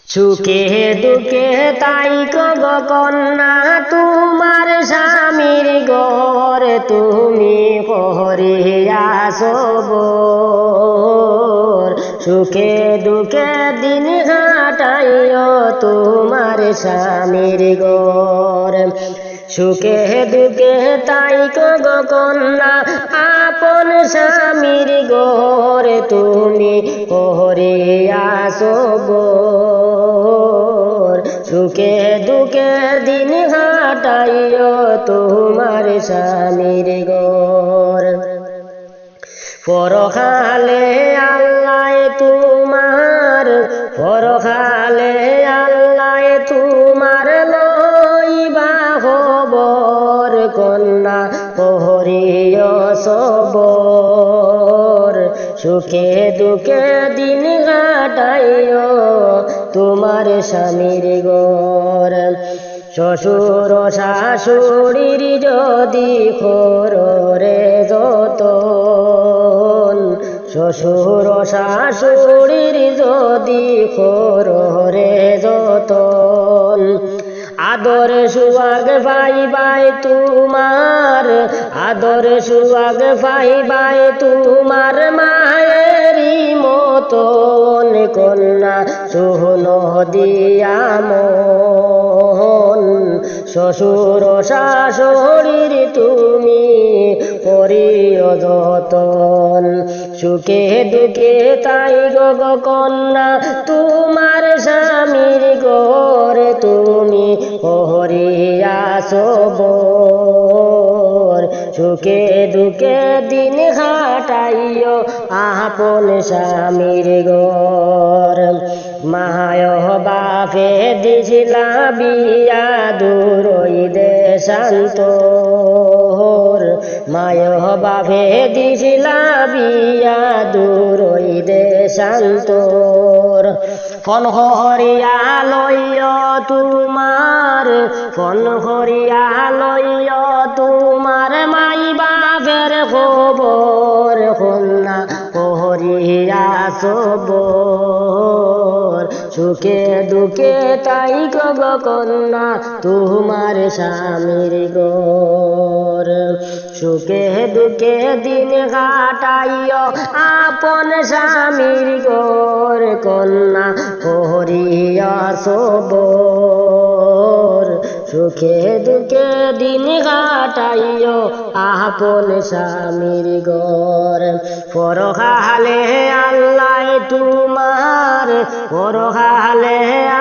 সুখে দুঃখে তাই গো কন্যা তোমার স্বামীর ঘর তুমি করিয়া সবর। সুখে দুঃখে দিন কাটাইও তোমার স্বামীর ঘর। সুখে দুঃখে তাই গো কন্যা আপন স্বামীর ঘর তুমি করিয়া সবর। সুখে দুঃখে দিন কাটাইও তোমার স্বামীর ঘর। পরকালে আল্লাহ তোমার পরকালে আল্লাহ তোমার লইবা খবর কন্যা করিও সবর। সুখে দুঃখে দিন কাটাইও তোমার স্বামীর ঘর। শ্বশুর শাশুড়ির যদি খোরে যতন, শ্বশুর শাশুড়ির যদি খোরে যতন, আদর সুয়াগ পাইবাই তোমার আদর সুয়াগ পাইবাই তোমার মায়েরই মতন কন্যা শোনো দিয়া মন। শ্বশুর শাশুড়ির তুমি করিও যতন। সুখে দুঃখে তাই গো কন্যা তোমার স্বামীর ঘর তুমি করিয়া সবর। সুখে দুঃখে দিন কাটাইও আপন স্বামীর ঘর। মায় বাপে দিছিলা বিয়া দূরই দেশান্তর। মায় বাপে দিছিলা বিয়া দূরই দেশান্তর। ফোন করিয়া লইও তোমার ফোন করিয়া লইও তোমার মাই বাপের খবর কন্যা করিয়া সবর। সুখে দুঃখে তাই গো কন্যা তোমার স্বামীর ঘর। সুখে দুঃখে দিন কাটাইও আপন স্বামীর ঘর কন্যা করিয়া সবর। সুখে দুঃখে দিন কাটাইও আপন স্বামীর ঘর। পরকালে আল্লাহ তোমার পরকালে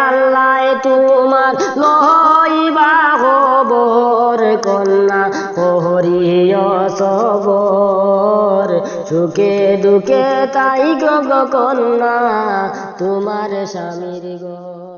আল্লাহ তোমার লইবা খবর কন্যা করিও সবর। সুখে দুঃখে তাই গো কন্যা তোমার স্বামীর ঘর।